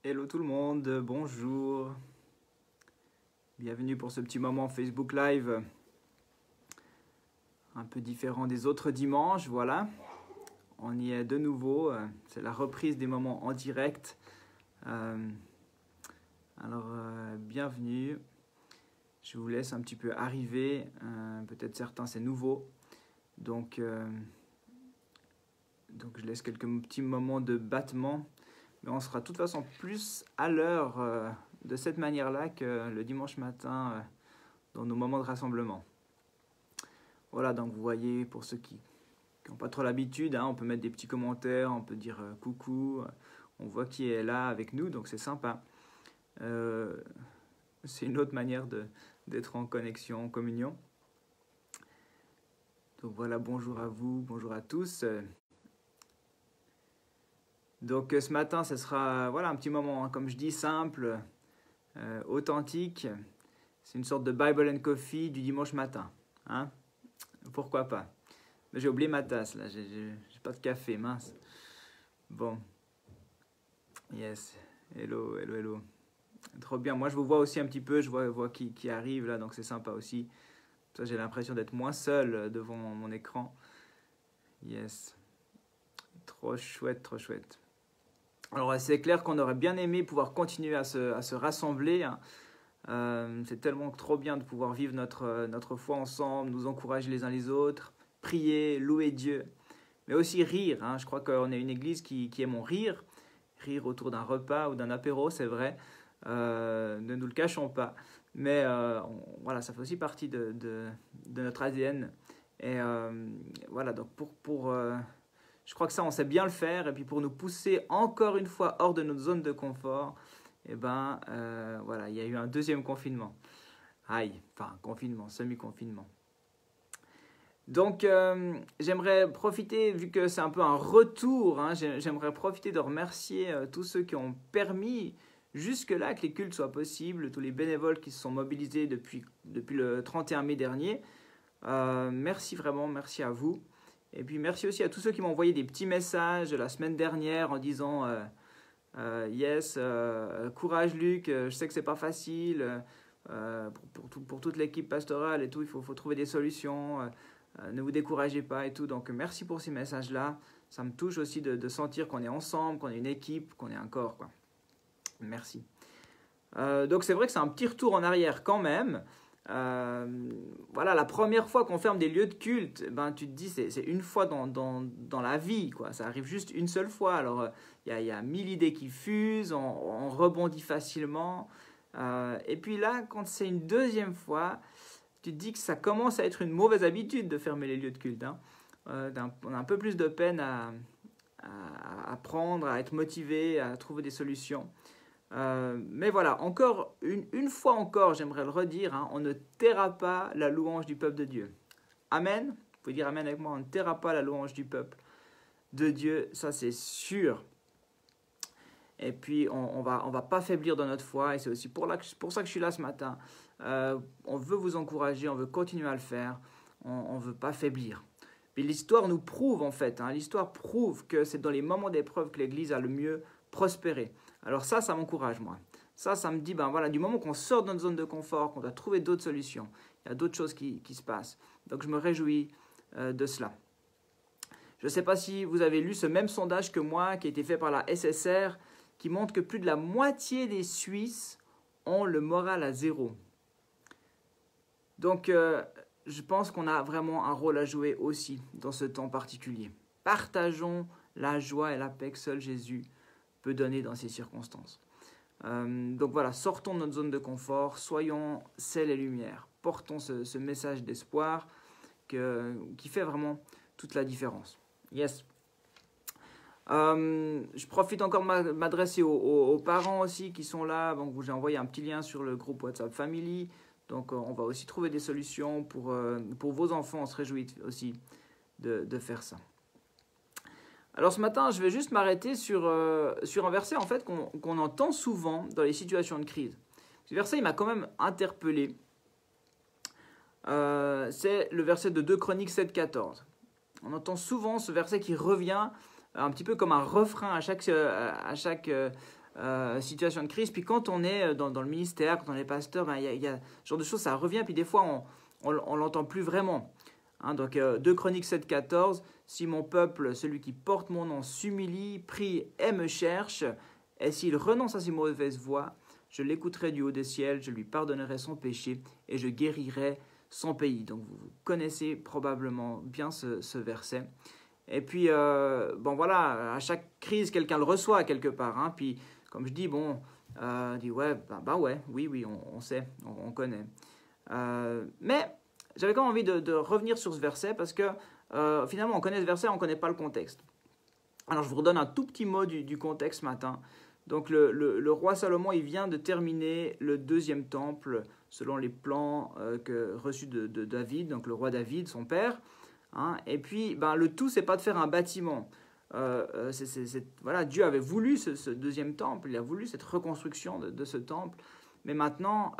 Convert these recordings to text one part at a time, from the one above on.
Hello tout le monde, bonjour. Bienvenue pour ce petit moment Facebook Live. Un peu différent des autres dimanches, voilà. On y est de nouveau, c'est la reprise des moments en direct. Bienvenue. Je vous laisse un petit peu arriver, peut-être certains c'est nouveau. Donc je laisse quelques petits moments de battement. Mais on sera de toute façon plus à l'heure de cette manière-là que le dimanche matin dans nos moments de rassemblement. Voilà, donc vous voyez, pour ceux qui n'ont pas trop l'habitude, on peut mettre des petits commentaires, on peut dire coucou, on voit qui est là avec nous, donc c'est sympa. C'est une autre manière d'être en connexion, en communion. Donc voilà, bonjour à vous, bonjour à tous. Donc ce matin, ce sera voilà, un petit moment, comme je dis, simple, authentique. C'est une sorte de Bible and Coffee du dimanche matin. Pourquoi pas? J'ai oublié ma tasse, là. J'ai pas de café, mince. Bon. Yes. Hello, hello, hello. Trop bien. Moi, je vous vois aussi un petit peu. Je vois qui arrive, là. Donc, c'est sympa aussi. Ça, j'ai l'impression d'être moins seul devant mon écran. Yes. Trop chouette, trop chouette. Alors, c'est clair qu'on aurait bien aimé pouvoir continuer à se rassembler. C'est tellement trop bien de pouvoir vivre notre foi ensemble, nous encourager les uns les autres, prier, louer Dieu, mais aussi rire. Je crois qu'on est une église qui aime rire autour d'un repas ou d'un apéro, c'est vrai. Ne nous le cachons pas. Mais voilà, ça fait aussi partie de notre ADN. Et voilà, donc je crois que ça, on sait bien le faire. Et puis pour nous pousser encore une fois hors de notre zone de confort, voilà, il y a eu un deuxième confinement. Confinement, semi-confinement. Donc, j'aimerais profiter, vu que c'est un peu un retour, j'aimerais profiter de remercier tous ceux qui ont permis jusque-là que les cultes soient possibles, tous les bénévoles qui se sont mobilisés depuis le 31 mai dernier. Merci vraiment, merci à vous. Et puis merci aussi à tous ceux qui m'ont envoyé des petits messages la semaine dernière en disant yes, courage Luc, je sais que c'est pas facile pour toute l'équipe pastorale et tout, il faut trouver des solutions, ne vous découragez pas et tout. Donc merci pour ces messages-là, ça me touche aussi de sentir qu'on est ensemble, qu'on est une équipe, qu'on est un corps, quoi. Merci. Donc c'est vrai que c'est un petit retour en arrière quand même. Voilà, la première fois qu'on ferme des lieux de culte, tu te dis c'est une fois dans la vie, quoi. Ça arrive juste une seule fois. Alors il y a 1000 idées qui fusent, on rebondit facilement. Et puis là, quand c'est une deuxième fois, tu te dis que ça commence à être une mauvaise habitude de fermer les lieux de culte. On a un peu plus de peine à apprendre, à être motivé, à trouver des solutions. Mais voilà, encore une fois encore, j'aimerais le redire, on ne taira pas la louange du peuple de Dieu. Amen. Vous pouvez dire amen avec moi, on ne taira pas la louange du peuple de Dieu, ça c'est sûr. Et puis on va pas faiblir dans notre foi, et c'est aussi pour ça que je suis là ce matin. On veut vous encourager, on veut continuer à le faire, on veut pas faiblir. Puis l'histoire nous prouve en fait, l'histoire prouve que c'est dans les moments d'épreuve que l'Église a le mieux prospéré. Alors ça m'encourage moi. Ça me dit, voilà, du moment qu'on sort de notre zone de confort, qu'on doit trouver d'autres solutions, il y a d'autres choses qui se passent. Donc je me réjouis de cela. Je ne sais pas si vous avez lu ce même sondage que moi, qui a été fait par la SSR, qui montre que plus de la moitié des Suisses ont le moral à zéro. Donc je pense qu'on a vraiment un rôle à jouer aussi dans ce temps particulier. Partageons la joie et la paix que seul Jésus peut donner dans ces circonstances. Donc voilà, sortons de notre zone de confort, soyons sel et lumière, portons ce message d'espoir qui fait vraiment toute la différence. Yes. Je profite encore de m'adresser aux parents aussi qui sont là. Donc j'ai envoyé un petit lien sur le groupe WhatsApp Family. Donc on va aussi trouver des solutions pour vos enfants. On se réjouit aussi de faire ça. Alors ce matin, je vais juste m'arrêter sur un verset en fait qu'on entend souvent dans les situations de crise. Ce verset, il m'a quand même interpellé. C'est le verset de 2 Chroniques 7,14. On entend souvent ce verset qui revient un petit peu comme un refrain à chaque situation de crise. Puis quand on est dans le ministère, quand on est pasteur, ben, y a ce genre de choses, ça revient, puis des fois on l'entend plus vraiment. Hein, donc 2 Chroniques 7, 14, si mon peuple, celui qui porte mon nom, s'humilie, prie et me cherche, et s'il renonce à ses mauvaises voies, je l'écouterai du haut des ciels, je lui pardonnerai son péché et je guérirai son pays. Donc vous connaissez probablement bien ce verset. Et puis, bon voilà, à chaque crise, quelqu'un le reçoit quelque part. Hein, puis, comme je dis, bon, dit ouais, bah ouais, oui, on sait, on connaît. Mais j'avais quand même envie de revenir sur ce verset parce que finalement, on connaît ce verset, on ne connaît pas le contexte. Alors, je vous redonne un tout petit mot du contexte ce matin. Donc, le roi Salomon, il vient de terminer le 2e temple selon les plans reçus de David, donc le roi David, son père. Hein, et puis, ben, le tout, c'est pas de faire un bâtiment. Voilà, Dieu avait voulu ce 2e temple, il a voulu cette reconstruction de ce temple. Mais maintenant,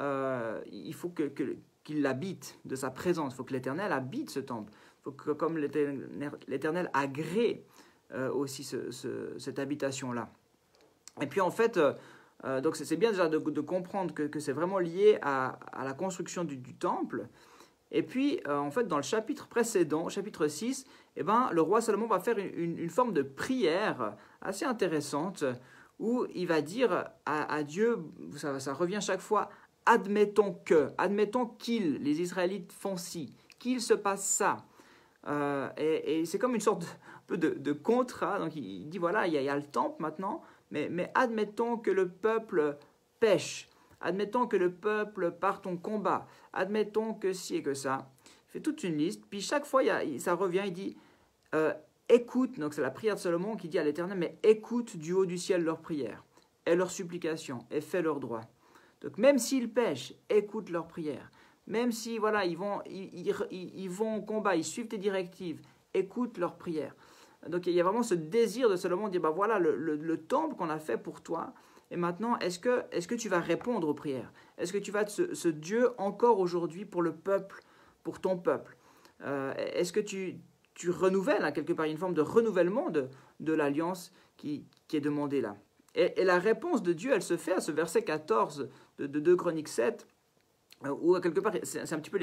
il faut qu'il l'habite de sa présence. Il faut que l'Éternel habite ce temple. Il faut que, comme l'Éternel agrée aussi cette habitation-là. Et puis, en fait, donc c'est bien déjà de comprendre que c'est vraiment lié à la construction du temple. Et puis, en fait, dans le chapitre précédent, chapitre 6, eh ben, le roi Salomon va faire une forme de prière assez intéressante où il va dire à Dieu, ça revient chaque fois, admettons qu'ils, les Israélites, font ci, qu'il se passe ça. Et c'est comme une sorte de contrat. Donc il dit, voilà, il y a le temple maintenant, mais admettons que le peuple pêche. Admettons que le peuple parte en combat. Admettons que ci et que ça. Il fait toute une liste. Puis chaque fois, ça revient, il dit écoute. Donc c'est la prière de Salomon qui dit à l'Éternel, mais écoute du haut du ciel leurs prières et leurs supplications et fais leurs droits. Donc même s'ils pêchent, écoute leurs prières. Même si voilà, ils vont au combat, ils suivent tes directives, écoute leurs prières. Donc il y a vraiment ce désir de Salomon de dire, bah voilà, le temple qu'on a fait pour toi. Et maintenant, est-ce que tu vas répondre aux prières? Est-ce que tu vas être ce Dieu encore aujourd'hui pour le peuple, pour ton peuple? Est-ce que tu renouvelles, hein, quelque part, une forme de renouvellement de l'alliance qui est demandée là? Et la réponse de Dieu, elle se fait à ce verset 14 de 2 Chroniques 7, où quelque part, c'est un petit peu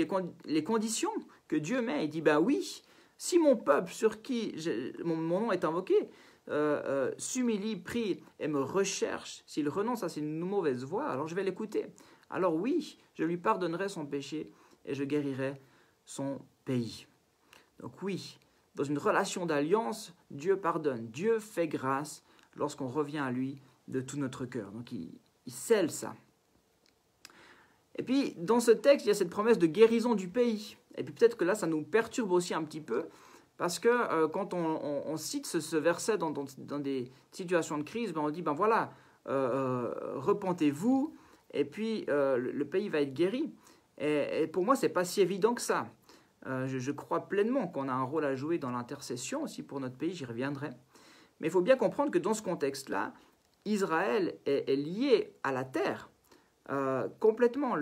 les conditions que Dieu met. Il dit, ben oui, si mon peuple sur qui mon nom est invoqué, s'humilie, prie et me recherche, s'il renonce à ses mauvaises voies, alors je vais l'écouter. Alors oui, je lui pardonnerai son péché et je guérirai son pays. Donc oui, dans une relation d'alliance, Dieu pardonne, Dieu fait grâce lorsqu'on revient à lui de tout notre cœur. Donc il scelle ça. Et puis dans ce texte, il y a cette promesse de guérison du pays. Et puis peut-être que là, ça nous perturbe aussi un petit peu, parce que quand on cite ce verset dans des situations de crise, ben on dit, ben voilà, repentez-vous, et puis le pays va être guéri. Et pour moi, ce n'est pas si évident que ça. Je crois pleinement qu'on a un rôle à jouer dans l'intercession aussi pour notre pays, j'y reviendrai. Mais il faut bien comprendre que dans ce contexte-là, Israël est lié à la terre. Complètement,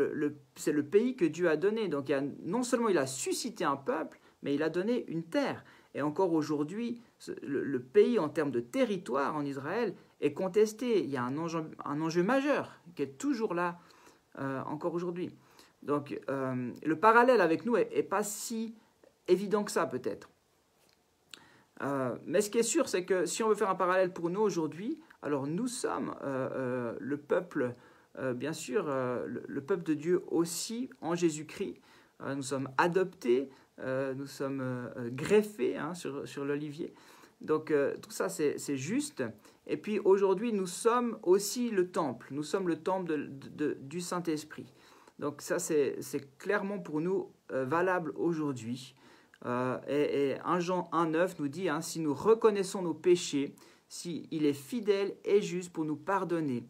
c'est le pays que Dieu a donné. Donc non seulement il a suscité un peuple, mais il a donné une terre. Et encore aujourd'hui, le pays en termes de territoire en Israël est contesté. Il y a un enjeu majeur qui est toujours là encore aujourd'hui. Donc le parallèle avec nous n'est pas si évident que ça peut-être. Mais ce qui est sûr, c'est que si on veut faire un parallèle pour nous aujourd'hui, alors nous sommes le peuple, bien sûr, le peuple de Dieu aussi en Jésus-Christ. Nous sommes adoptés, nous sommes greffés, hein, sur l'olivier. Donc tout ça, c'est juste. Et puis aujourd'hui, nous sommes aussi le temple. Nous sommes le temple du Saint-Esprit. Donc ça, c'est clairement pour nous valable aujourd'hui. Et 1 Jean 1,9 nous dit, hein, si nous reconnaissons nos péchés, s'il est fidèle et juste pour nous pardonner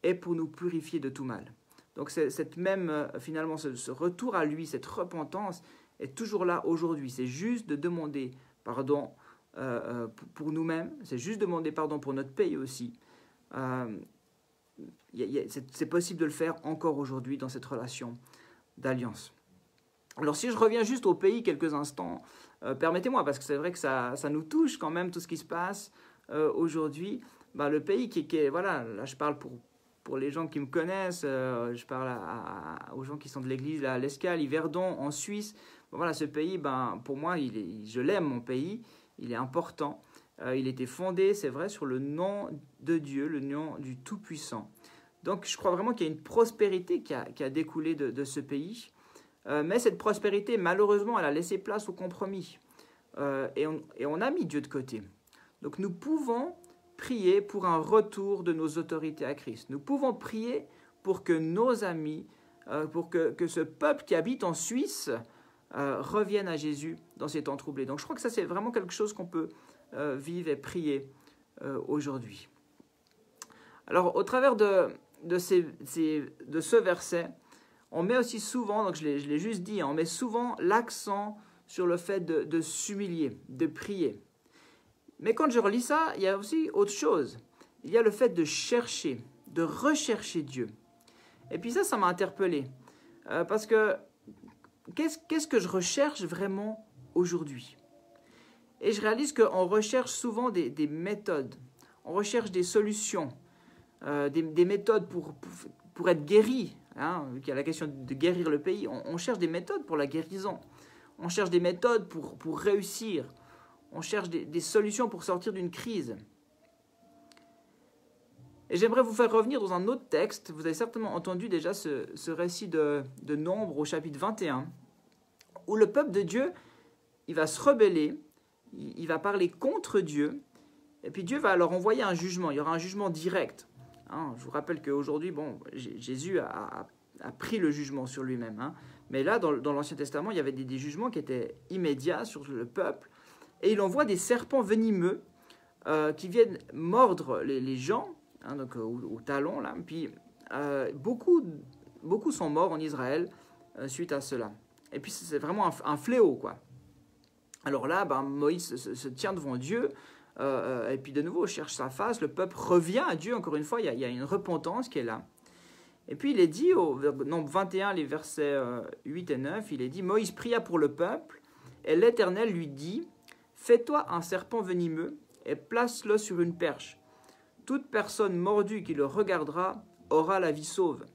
et pour nous purifier de tout mal. Donc cette même, finalement, ce retour à lui, cette repentance est toujours là aujourd'hui. C'est juste de demander pardon pour nous-mêmes, c'est juste demander pardon pour notre pays aussi. C'est possible de le faire encore aujourd'hui dans cette relation d'alliance. Alors si je reviens juste au pays quelques instants, permettez-moi, parce que c'est vrai que ça nous touche quand même tout ce qui se passe aujourd'hui. le pays voilà, là je parle pour les gens qui me connaissent, je parle aux gens qui sont de l'église, là, à l'Escale, Yverdon, en Suisse. Voilà, ce pays, pour moi, je l'aime, mon pays, il est important. Il était fondé, c'est vrai, sur le nom de Dieu, le nom du Tout-Puissant. Donc, je crois vraiment qu'il y a une prospérité qui a découlé de ce pays. Mais cette prospérité, malheureusement, elle a laissé place au compromis. Et on a mis Dieu de côté. Donc, nous pouvons prier pour un retour de nos autorités à Christ. Nous pouvons prier pour que nos amis, pour que ce peuple qui habite en Suisse revienne à Jésus dans ces temps troublés. Donc, je crois que ça, c'est vraiment quelque chose qu'on peut vivre et prier aujourd'hui. Alors, au travers de ce verset, on met aussi souvent, donc je l'ai juste dit, on met souvent l'accent sur le fait de s'humilier, de prier. Mais quand je relis ça, il y a aussi autre chose. Il y a le fait de chercher, de rechercher Dieu. Et puis ça m'a interpellé. Parce que qu'est-ce que je recherche vraiment aujourd'hui? Et je réalise qu'on recherche souvent des méthodes. On recherche des solutions, des méthodes pour être guéri. Vu qu'il y a la question de guérir le pays, on cherche des méthodes pour la guérison. On cherche des méthodes pour réussir. On cherche des solutions pour sortir d'une crise. Et j'aimerais vous faire revenir dans un autre texte. Vous avez certainement entendu déjà ce récit de Nombre au chapitre 21, où le peuple de Dieu, il va se rebeller, il va parler contre Dieu, et puis Dieu va leur envoyer un jugement. Il y aura un jugement direct. Je vous rappelle qu'aujourd'hui, Jésus a pris le jugement sur lui-même. Mais là, dans l'Ancien Testament, il y avait des jugements qui étaient immédiats sur le peuple. Et il envoie des serpents venimeux qui viennent mordre les gens, donc au talon. Là. Puis beaucoup sont morts en Israël suite à cela. Et puis c'est vraiment un fléau, quoi. Alors là, Moïse se tient devant Dieu, et puis de nouveau cherche sa face. Le peuple revient à Dieu, encore une fois, il y a une repentance qui est là. Et puis il est dit, au Nombre 21, les versets 8 et 9, il est dit « Moïse pria pour le peuple, et l'Éternel lui dit « Fais-toi un serpent venimeux, et place-le sur une perche. Toute personne mordue qui le regardera aura la vie sauve. »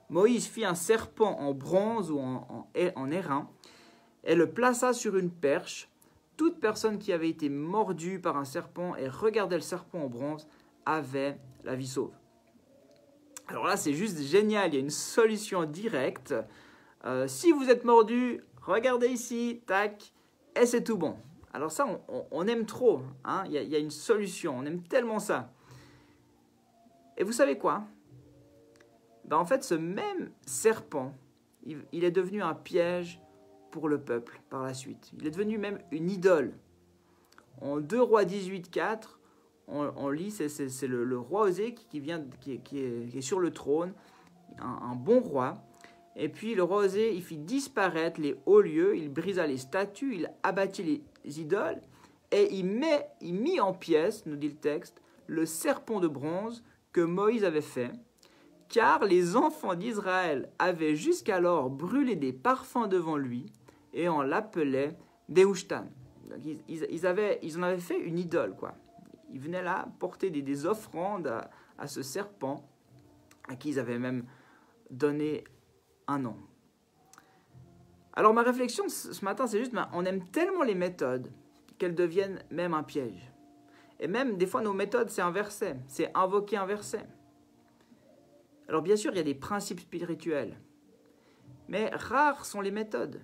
Moïse fit un serpent en bronze ou en airain, et le plaça sur une perche. Toute personne qui avait été mordue par un serpent et regardait le serpent en bronze avait la vie sauve. Alors là, c'est juste génial, il y a une solution directe. Si vous êtes mordu, regardez ici, tac, et c'est tout bon. Alors ça, on aime trop, il y a une solution, on aime tellement ça. Et vous savez quoi? En fait, ce même serpent, il est devenu un piège pour le peuple par la suite. Il est devenu même une idole. En 2 Rois 18, 4, on lit, c'est le roi Osée qui est sur le trône, un bon roi. Et puis le roi Osée, il fit disparaître les hauts lieux, il brisa les statues, il abattit les idoles, et il mit en pièces, nous dit le texte, le serpent de bronze que Moïse avait fait, car les enfants d'Israël avaient jusqu'alors brûlé des parfums devant lui, et on l'appelait Déouchtan. Ils en avaient fait une idole, quoi. Ils venaient là porter des offrandes à ce serpent, à qui ils avaient même donné un nom. Alors ma réflexion ce matin, c'est juste, on aime tellement les méthodes qu'elles deviennent même un piège. Et même, des fois, nos méthodes, c'est un verset, c'est invoquer un verset. Alors bien sûr, il y a des principes spirituels, mais rares sont les méthodes.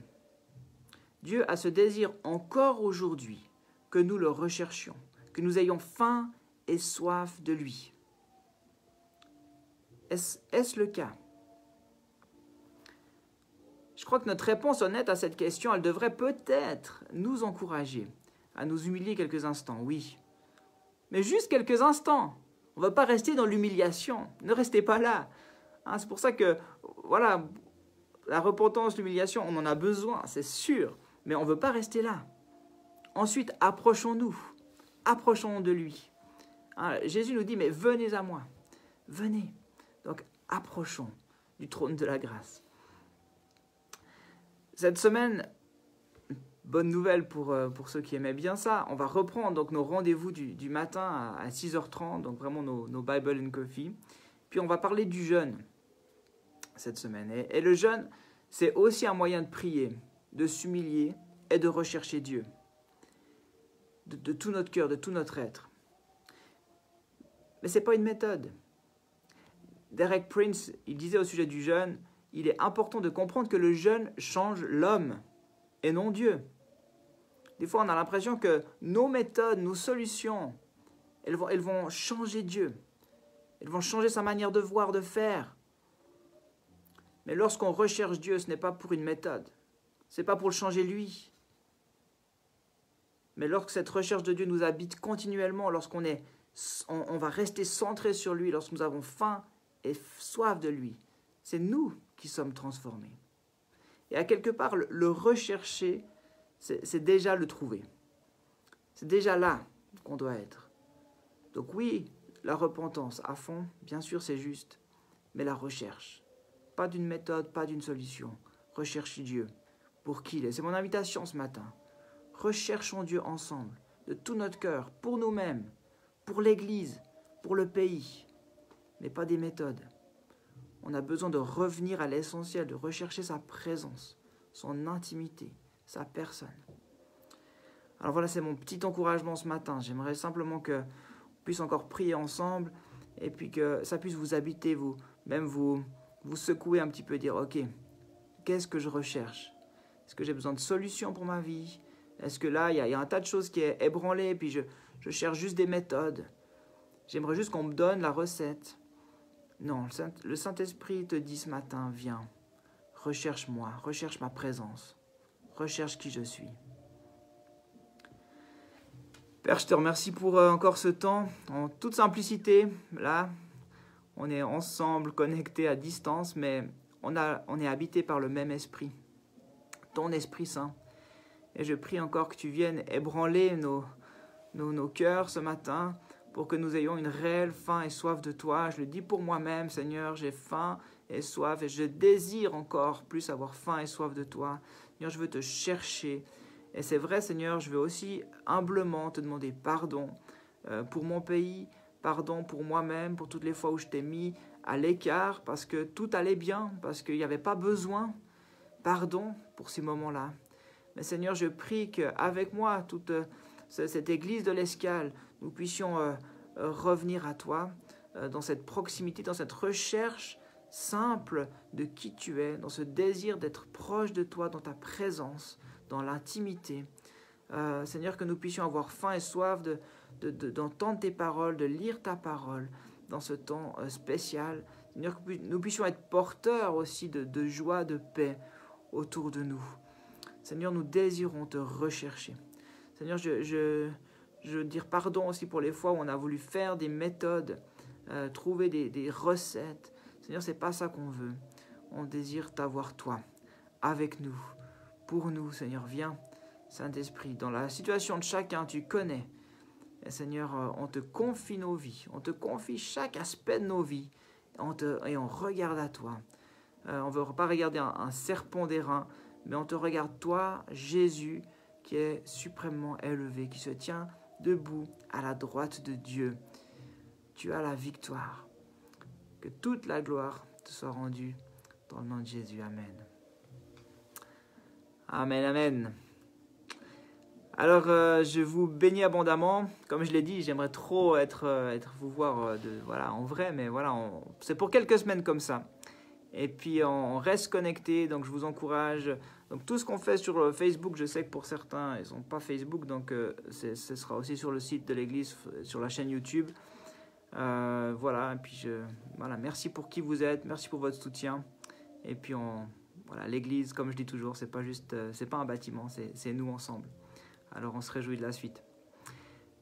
Dieu a ce désir encore aujourd'hui que nous le recherchions, que nous ayons faim et soif de lui. Est-ce le cas? Je crois que notre réponse honnête à cette question, elle devrait peut-être nous encourager à nous humilier quelques instants, oui. Mais juste quelques instants. On ne va pas rester dans l'humiliation. Ne restez pas là. C'est pour ça que, voilà, la repentance, l'humiliation, on en a besoin, c'est sûr. Mais on ne veut pas rester là. Ensuite, approchons-nous de lui. Jésus nous dit, mais venez à moi. Venez. Donc, approchons du trône de la grâce. Cette semaine, bonne nouvelle pour ceux qui aimaient bien ça. On va reprendre donc nos rendez-vous du matin à 6h30, donc vraiment nos Bible and Coffee. Puis on va parler du jeûne cette semaine. Et le jeûne, c'est aussi un moyen de prier, de s'humilier et de rechercher Dieu. De tout notre cœur, de tout notre être. Mais ce n'est pas une méthode. Derek Prince, il disait au sujet du jeûne, il est important de comprendre que le jeûne change l'homme et non Dieu. Des fois, on a l'impression que nos méthodes, nos solutions, elles vont changer Dieu. Elles vont changer sa manière de voir, de faire. Mais lorsqu'on recherche Dieu, ce n'est pas pour une méthode. Ce n'est pas pour le changer lui. Mais lorsque cette recherche de Dieu nous habite continuellement, lorsqu'on on va rester centré sur lui, lorsque nous avons faim et soif de lui, c'est nous qui sommes transformés. Et à quelque part, le rechercher, c'est déjà le trouver. C'est déjà là qu'on doit être. Donc oui, la repentance à fond, bien sûr c'est juste, mais la recherche. Pas d'une méthode, pas d'une solution. Rechercher Dieu pour qui il est. C'est mon invitation ce matin. Recherchons Dieu ensemble, de tout notre cœur, pour nous-mêmes, pour l'Église, pour le pays, mais pas des méthodes. On a besoin de revenir à l'essentiel, de rechercher sa présence, son intimité, sa personne. Alors voilà, c'est mon petit encouragement ce matin. J'aimerais simplement qu'on puisse encore prier ensemble et puis que ça puisse vous habiter, vous secouer un petit peu, dire « Ok, qu'est-ce que je recherche? Est-ce que j'ai besoin de solutions pour ma vie? Est-ce que là, il y a un tas de choses qui est ébranlé, puis je cherche juste des méthodes. J'aimerais juste qu'on me donne la recette. » Non, le Saint-Esprit te dit ce matin, viens, recherche-moi, recherche ma présence, recherche qui je suis. Père, je te remercie pour encore ce temps, en toute simplicité. Là, on est ensemble, connectés à distance, mais on est habité par le même esprit, ton Esprit Saint. Et je prie encore que tu viennes ébranler nos cœurs ce matin, pour que nous ayons une réelle faim et soif de toi. Je le dis pour moi-même, Seigneur, j'ai faim et soif, et je désire encore plus avoir faim et soif de toi. Seigneur, je veux te chercher. Et c'est vrai, Seigneur, je veux aussi humblement te demander pardon pour mon pays, pardon pour moi-même, pour toutes les fois où je t'ai mis à l'écart, parce que tout allait bien, parce qu'il n'y avait pas besoin. Pardon pour ces moments-là. Mais Seigneur, je prie qu'avec moi, toute cette église de l'Escale, nous puissions revenir à toi dans cette proximité, dans cette recherche simple de qui tu es, dans ce désir d'être proche de toi, dans ta présence, dans l'intimité. Seigneur, que nous puissions avoir faim et soif d'entendre tes paroles, de lire ta parole dans ce temps spécial. Seigneur, que nous puissions être porteurs aussi de joie, de paix autour de nous. Seigneur, nous désirons te rechercher. Seigneur, je veux dire pardon aussi pour les fois où on a voulu faire des méthodes, trouver des recettes. Seigneur, ce n'est pas ça qu'on veut. On désire t'avoir toi, avec nous, pour nous. Seigneur, viens, Saint-Esprit, dans la situation de chacun, tu connais. Et Seigneur, on te confie nos vies, on te confie chaque aspect de nos vies, et on regarde à toi. On ne veut pas regarder un serpent d'airain, mais on te regarde toi, Jésus, qui est suprêmement élevé, qui se tient debout à la droite de Dieu. Tu as la victoire. Que toute la gloire te soit rendue dans le nom de Jésus. Amen. Amen, amen. Alors, je vous bénis abondamment. Comme je l'ai dit, j'aimerais trop vous voir en vrai, mais voilà, c'est pour quelques semaines comme ça. Et puis, on reste connecté, donc je vous encourage. Donc, tout ce qu'on fait sur Facebook, je sais que pour certains, ils n'ont pas Facebook, donc ce sera aussi sur le site de l'église, sur la chaîne YouTube. Voilà, et puis merci pour qui vous êtes, merci pour votre soutien. Et puis, l'église, comme je dis toujours, c'est pas un bâtiment, c'est nous ensemble. Alors, on se réjouit de la suite.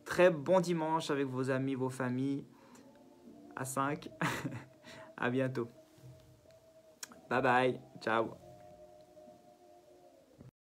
Très bon dimanche avec vos amis, vos familles. À 5. À bientôt. Bye bye. Ciao.